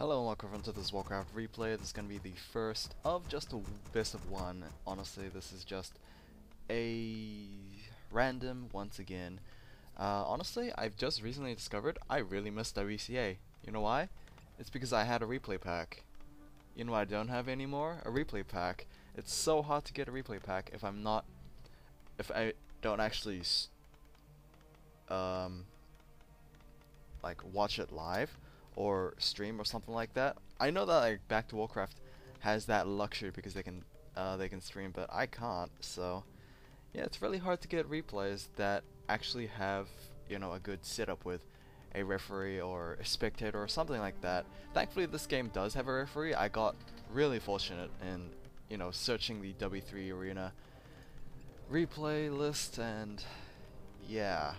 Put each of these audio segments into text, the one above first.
Hello and welcome to this Warcraft replay. This is going to be the first of just a best of one. Honestly, this is just a random once again. Honestly, I've just recently discovered I really miss WCA. You know why? It's because I had a replay pack. You know what I don't have anymore? A replay pack. It's so hard to get a replay pack if I don't actually like watch it live or stream or something like that. I know that like Back to Warcraft has that luxury because they can stream, but I can't. So yeah, it's really hard to get replays that actually have, you know, a good setup with a referee or a spectator or something like that. Thankfully this game does have a referee. I got really fortunate in, you know, searching the W3 arena replay list, and yeah,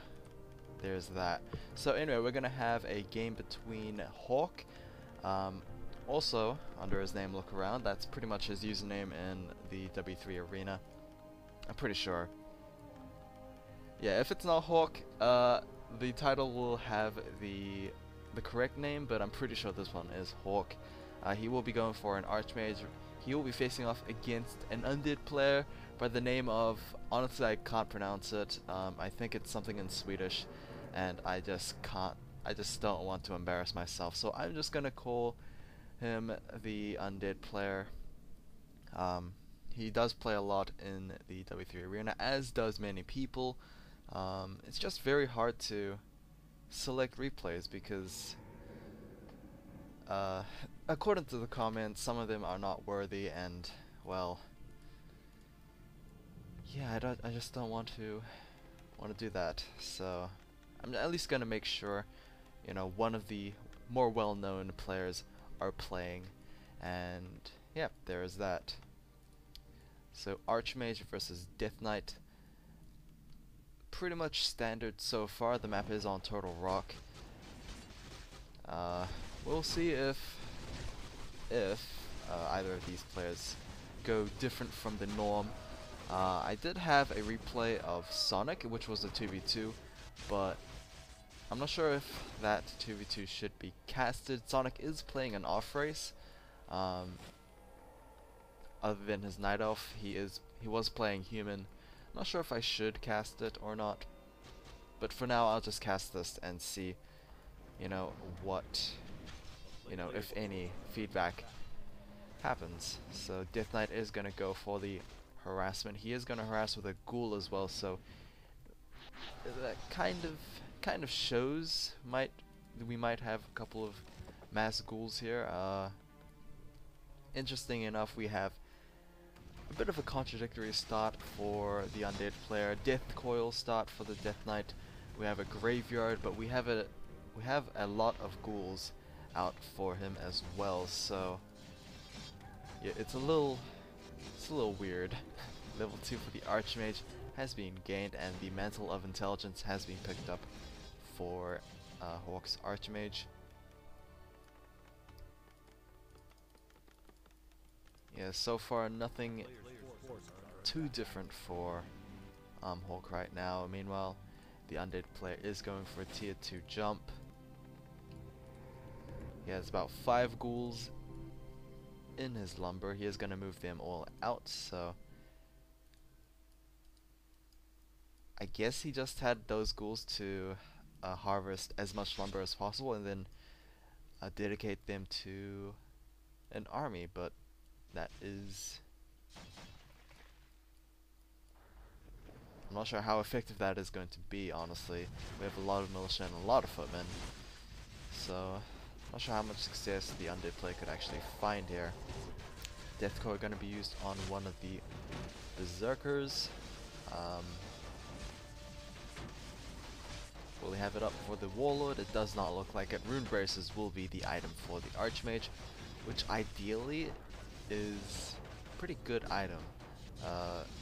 there's that. So anyway, we're gonna have a game between HawK. Also, under his name Look Around, that's pretty much his username in the W3 arena. I'm pretty sure. Yeah, if it's not HawK, the title will have the correct name, but I'm pretty sure this one is HawK. He will be going for an Archmage. He will be facing off against an undead player by the name of, honestly I can't pronounce it. I think it's something in Swedish, and I just don't want to embarrass myself, so I'm just gonna call him the undead player. He does play a lot in the W3 arena, as does many people. It's just very hard to select replays because according to the comments, some of them are not worthy, and well, yeah, I just don't want to do that. So I'm at least gonna make sure, you know, one of the more well-known players are playing, and yeah, there is that. So Archmage versus Death Knight. Pretty much standard so far. The map is on Turtle Rock. We'll see if either of these players go different from the norm. I did have a replay of Sonic, which was a 2v2, but I'm not sure if that 2v2 should be casted. Sonic is playing an off race. Other than his Night Elf, he was playing human. I'm not sure if I should cast it or not, but for now I'll just cast this and see, you know, what, you know, if any feedback happens. So Death Knight is gonna go for the harassment. He is gonna harass with a ghoul as well, so that kind of shows we might have a couple of mass ghouls here. Interesting enough, we have a bit of a contradictory start for the undead player. Death coil start for the Death Knight. We have a graveyard, but we have a lot of ghouls out for him as well. So yeah, it's a little weird. Level 2 for the Archmage has been gained, and the Mantle of Intelligence has been picked up for HawK's Archmage. Yeah, so far nothing too different for HawK right now. Meanwhile, the undead player is going for a tier 2 jump. He has about 5 ghouls in his lumber. He is going to move them all out, so I guess he just had those ghouls to harvest as much lumber as possible and then dedicate them to an army, but that is, I'm not sure how effective that is going to be, honestly. We have a lot of militia and a lot of footmen, so not sure how much success the undead player could actually find here. Deathcore going to be used on one of the berserkers. Will we have it up for the warlord? It does not look like it. Rune braces will be the item for the archmage, which ideally is a pretty good item,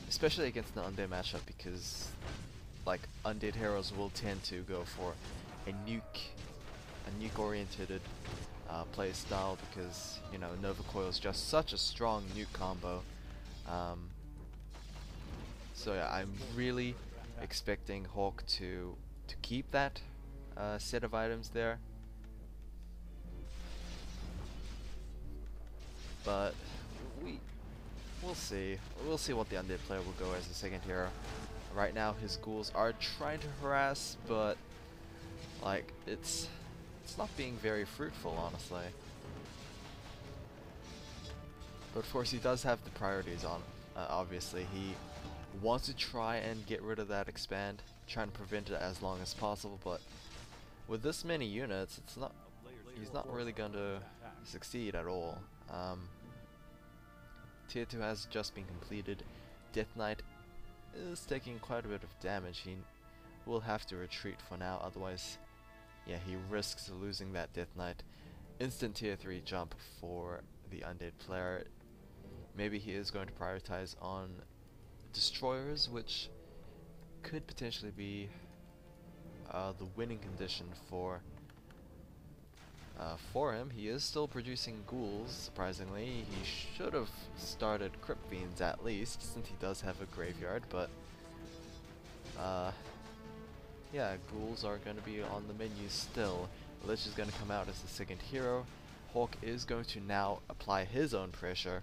especially against the undead matchup, because like undead heroes will tend to go for a nuke oriented play style, because, you know, Nova Coil is just such a strong nuke combo. So yeah, I'm really expecting HawK to keep that set of items there. but we'll see. We'll see what the undead player will go as the second hero. Right now, his ghouls are trying to harass, but like it's not being very fruitful, honestly. But of course, he does have the priorities on. Obviously, he wants to try and get rid of that expand, trying to prevent it as long as possible. But with this many units, it's not. He's not really going to succeed at all. Tier 2 has just been completed. Death Knight is taking quite a bit of damage. He will have to retreat for now, otherwise, yeah, he risks losing that Death Knight. Instant Tier 3 jump for the undead player. Maybe he is going to prioritize on destroyers, which could potentially be the winning condition for him. He is still producing ghouls, surprisingly. He should have started Crypt Fiends at least, since he does have a graveyard, but yeah, ghouls are going to be on the menu still. Lich is going to come out as the second hero. HawK is going to now apply his own pressure,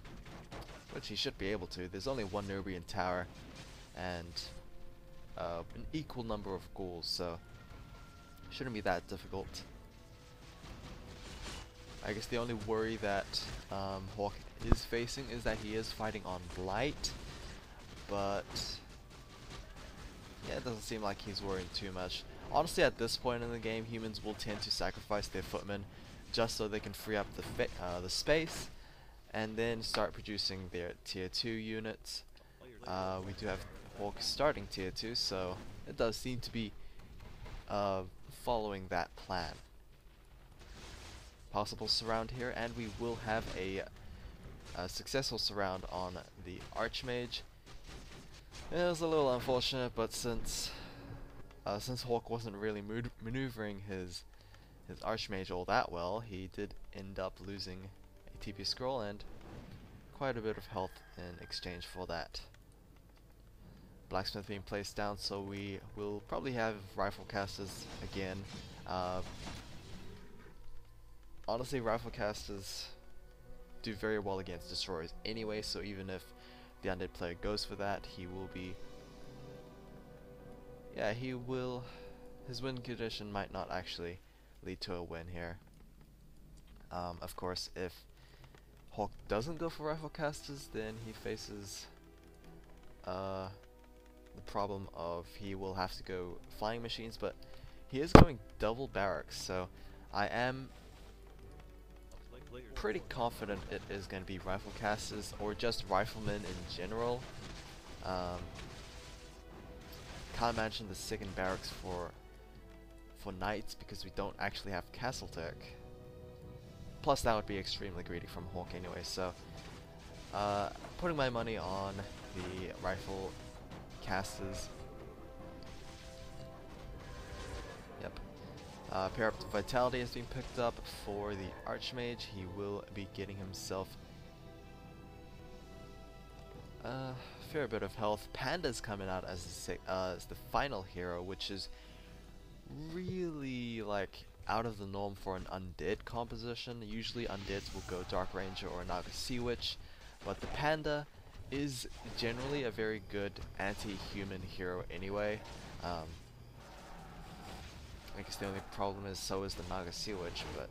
which he should be able to. There's only one Nubian tower and an equal number of ghouls, so shouldn't be that difficult. I guess the only worry that HawK is facing is that he is fighting on Blight, but yeah, it doesn't seem like he's worrying too much. Honestly, at this point in the game, humans will tend to sacrifice their footmen just so they can free up the space and then start producing their tier 2 units. We do have HawK starting tier 2, so it does seem to be following that plan. Possible surround here, and we will have a successful surround on the Archmage. It was a little unfortunate, but since HawK wasn't really maneuvering his Archmage all that well, he did end up losing a TP scroll and quite a bit of health in exchange for that. Blacksmith being placed down, so we will probably have rifle casters again. Honestly, rifle casters do very well against destroyers anyway, so even if the undead player goes for that, he will be... yeah, his win condition might not actually lead to a win here. Of course, if HawK doesn't go for rifle casters, then he faces the problem of he will have to go flying machines, but he is going double barracks, so I am pretty confident it is going to be rifle casters or just riflemen in general. Can't imagine the second barracks for knights because we don't actually have castle tech. Plus that would be extremely greedy from HawK anyway, so putting my money on the rifle casters. Yep. Pair up to Vitality has been picked up for the Archmage. He will be getting himself a fair bit of health. Panda's coming out as the final hero, which is really like out of the norm for an undead composition. Usually undeads will go Dark Ranger or Naga Sea Witch, but the Panda is generally a very good anti-human hero anyway. I guess the only problem is so is the Naga Sea Witch, but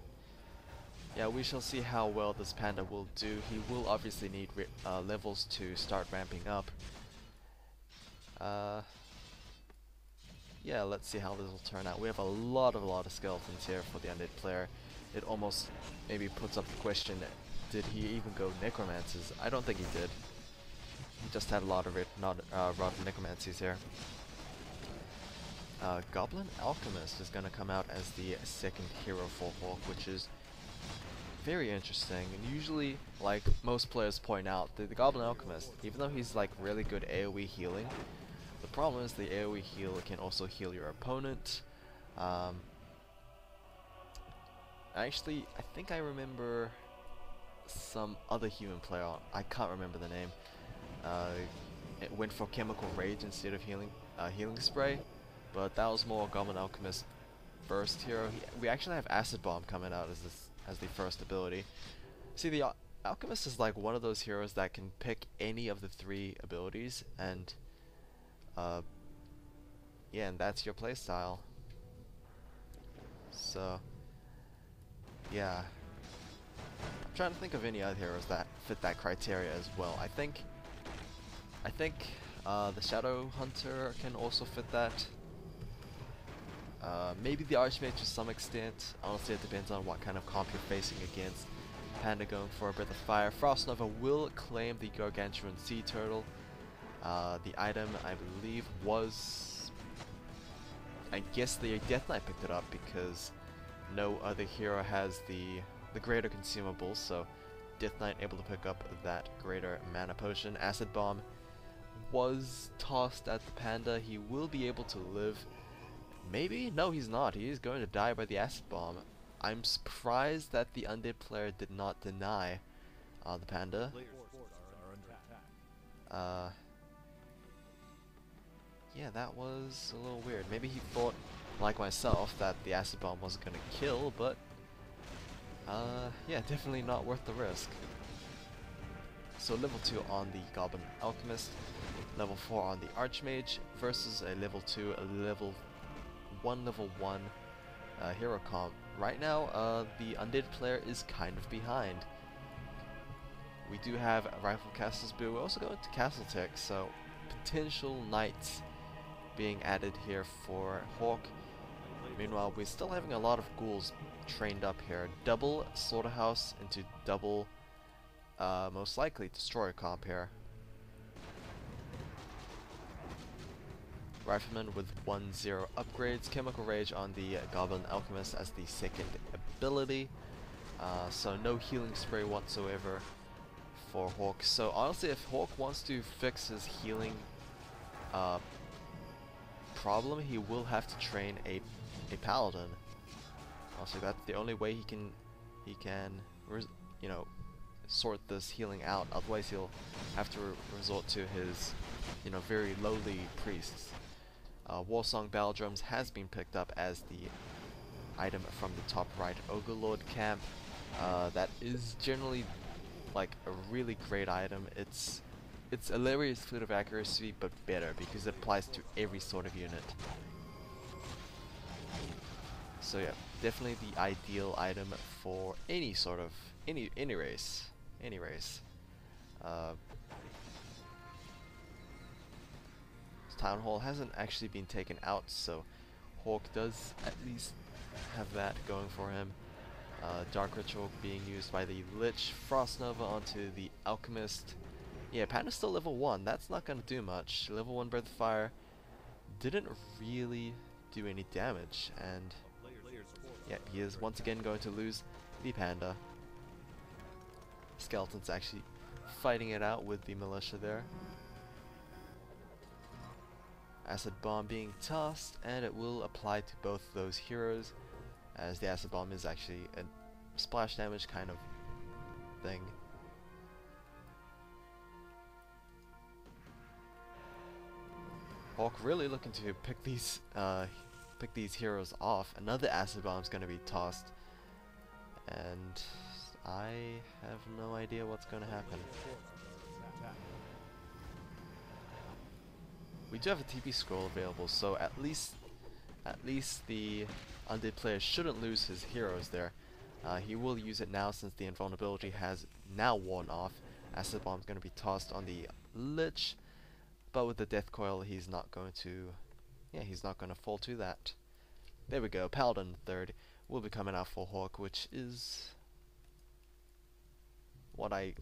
yeah, we shall see how well this Panda will do. He will obviously need levels to start ramping up. Yeah, let's see how this will turn out. We have a lot of skeletons here for the undead player. It almost maybe puts up the question, did he even go necromancers? I don't think he did. He just had a lot of rotten necromancies here. Goblin Alchemist is going to come out as the second hero for HawK, which is very interesting. And usually, like most players point out, the Goblin Alchemist, even though he's like really good AoE healing, the problem is the AoE heal can also heal your opponent. Actually, I think I remember some other human player, I can't remember the name, it went for Chemical Rage instead of healing spray, but that was more Goblin Alchemist first hero. We actually have Acid Bomb coming out as the first ability. See, the Alchemist is like one of those heroes that can pick any of the 3 abilities, and uh, yeah, and that's your playstyle. So yeah, I'm trying to think of any other heroes that fit that criteria as well. I think the Shadow Hunter can also fit that. Maybe the Archmage to some extent. Honestly, it depends on what kind of comp you're facing against. Panda going for a Breath of Fire. Frost Nova will claim the Gargantuan Sea Turtle. The item, I believe, was... I guess the Death Knight picked it up because no other hero has the greater consumable, so Death Knight able to pick up that greater mana potion. Acid Bomb was tossed at the Panda. He will be able to live. Maybe? No, he's not. He is going to die by the Acid Bomb. I'm surprised that the Undead player did not deny the Panda. Yeah, that was a little weird. Maybe he thought, like myself, that the Acid Bomb wasn't going to kill, but yeah, definitely not worth the risk. So level 2 on the Goblin Alchemist, level 4 on the Archmage, versus a level 2, a level 1 hero comp. Right now, the Undead player is kind of behind. We do have Rifle Castles, but we're also going to Castle Tech, so potential knights being added here for HawK. Meanwhile, we're still having a lot of ghouls trained up here. Double Slaughterhouse into double, most likely, Destroyer comp here. Rifleman with 1-0 upgrades. Chemical Rage on the Goblin Alchemist as the second ability. So no healing spray whatsoever for HawK. So honestly, if HawK wants to fix his healing problem, he will have to train a Paladin. Also, that's the only way he can you know, sort this healing out. Otherwise, he'll have to resort to his, you know, very lowly priests. Warsong Battle Drums has been picked up as the item from the top right Ogre Lord camp. That is generally like a really great item. It's Illyria's Flute of Accuracy, but better because it applies to every sort of unit. So yeah, definitely the ideal item for any sort of any race, any race. Town Hall hasn't actually been taken out, so HawK does at least have that going for him. Dark Ritual being used by the Lich. Frost Nova onto the Alchemist. Yeah, Panda's still level 1. That's not going to do much. Level 1 Breath of Fire didn't really do any damage, and yeah, he is once again going to lose the Panda. Skeleton's actually fighting it out with the Militia there. Acid Bomb being tossed, and it will apply to both those heroes, as the Acid Bomb is actually a splash damage kind of thing. HawK really looking to pick these heroes off. Another Acid Bomb is going to be tossed, and I have no idea what's going to happen. We do have a TP scroll available, so at least the Undead player shouldn't lose his heroes there. He will use it now since the invulnerability has now worn off. Acid Bomb is going to be tossed on the Lich, but with the Death Coil, he's not going to fall to that. There we go. Paladin third will be coming out for HawK, which is what I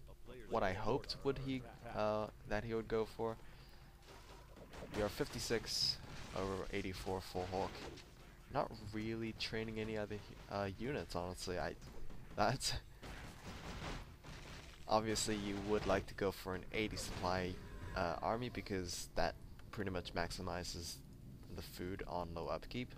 hoped that he would go for. We are 56 over 84 for HawK. Not really training any other units, honestly. That's obviously you would like to go for an 80 supply army because that pretty much maximizes the food on low upkeep.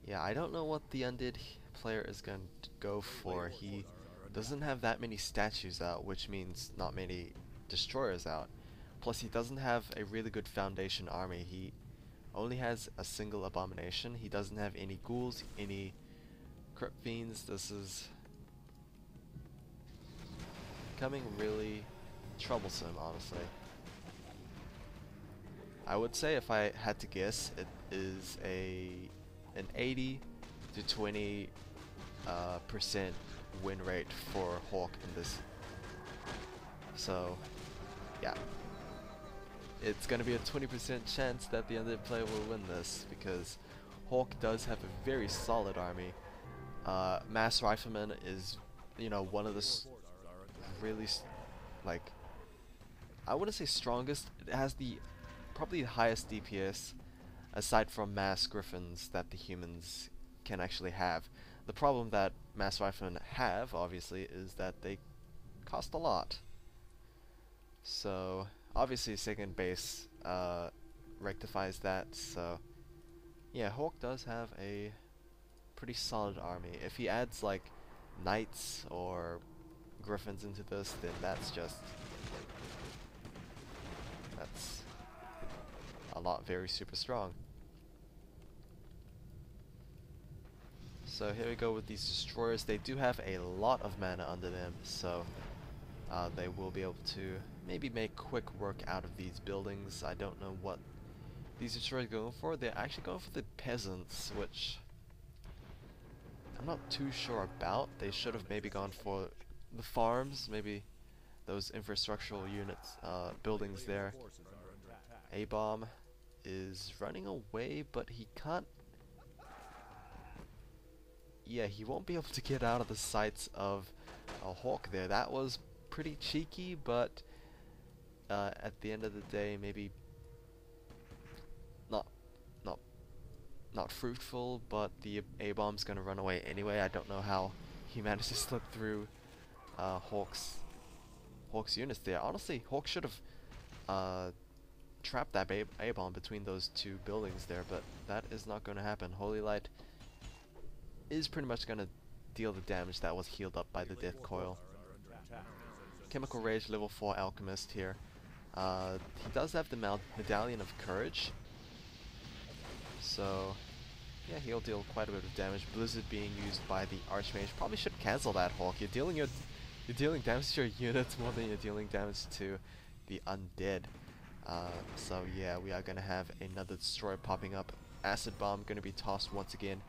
Yeah, I don't know what the Undead player is going to go for. He doesn't have that many statues out, which means not many destroyers out. Plus, he doesn't have a really good foundation army. He only has a single abomination. He doesn't have any ghouls, any Crypt Fiends, this is becoming really troublesome, honestly. I would say if I had to guess, it is an 80 to 20 percent win rate for HawK in this. So, yeah. It's going to be a 20% chance that the undead player will win this, because HawK does have a very solid army. Mass Rifleman is, you know, one of the really, like, I wouldn't say strongest. It has the probably the highest DPS, aside from Mass Griffins, that the humans can actually have. The problem that Mass Riflemen have, obviously, is that they cost a lot. So, obviously, second base rectifies that. So, yeah, HawK does have a pretty solid army. If he adds like knights or griffins into this, then that's a lot very super strong. So here we go with these destroyers. They do have a lot of mana under them, so they will be able to maybe make quick work out of these buildings. I don't know what these destroyers are going for. They're actually going for the peasants, which I'm not too sure about. They should have maybe gone for the farms, maybe those infrastructural units, buildings there. A-bomb is running away, but he can't. Yeah, he won't be able to get out of the sights of a HawK there. That was pretty cheeky, but at the end of the day, maybe not fruitful. But the A-bomb's gonna run away anyway. I don't know how he managed to slip through HawK's units there. Honestly, HawK should have trapped that A-bomb between those two buildings there, but that is not going to happen. Holy Light is pretty much going to deal the damage that was healed up by the Death Coil. Chemical Rage, level 4 Alchemist here. He does have the Medallion of Courage, so yeah, he'll deal quite a bit of damage. Blizzard being used by the Archmage. Probably should cancel that, HawK. You're dealing damage to your units more than you're dealing damage to the undead. So yeah, we are gonna have another destroyer popping up. Acid Bomb gonna be tossed once again.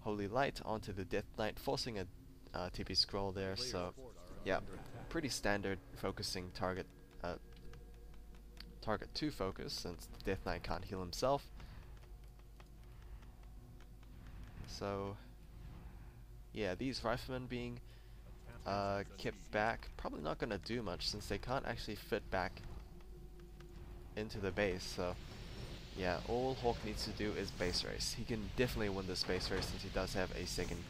Holy Light onto the Death Knight, forcing a TP scroll there. So yeah, pretty standard focusing target. Target 2 focus, since the Death Knight can't heal himself. So yeah, these riflemen being kept back, probably not gonna do much, since they can't actually fit back into the base. So yeah, all HawK needs to do is base race. He can definitely win this base race, since he does have a second,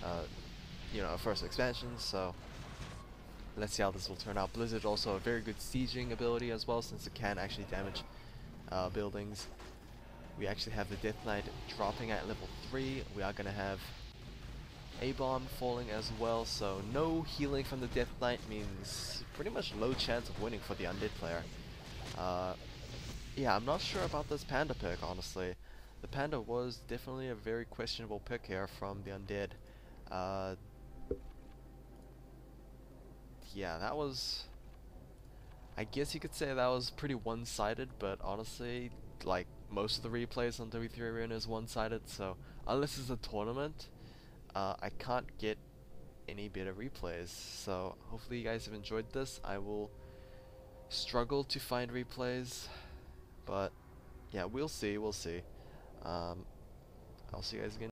a first expansion. So let's see how this will turn out. Blizzard also a very good sieging ability as well, since it can actually damage buildings. We actually have the Death Knight dropping at level 3. We are gonna have A-bomb falling as well, so no healing from the Death Knight means pretty much low chance of winning for the undead player. Yeah, I'm not sure about this Panda pick, honestly. The Panda was definitely a very questionable pick here from the undead. Yeah, that was... I guess you could say that was pretty one-sided, but honestly, like, most of the replays on W3 Arena is one-sided, so unless it's a tournament, I can't get any better replays. So hopefully you guys have enjoyed this. I will struggle to find replays, but yeah, we'll see. I'll see you guys again.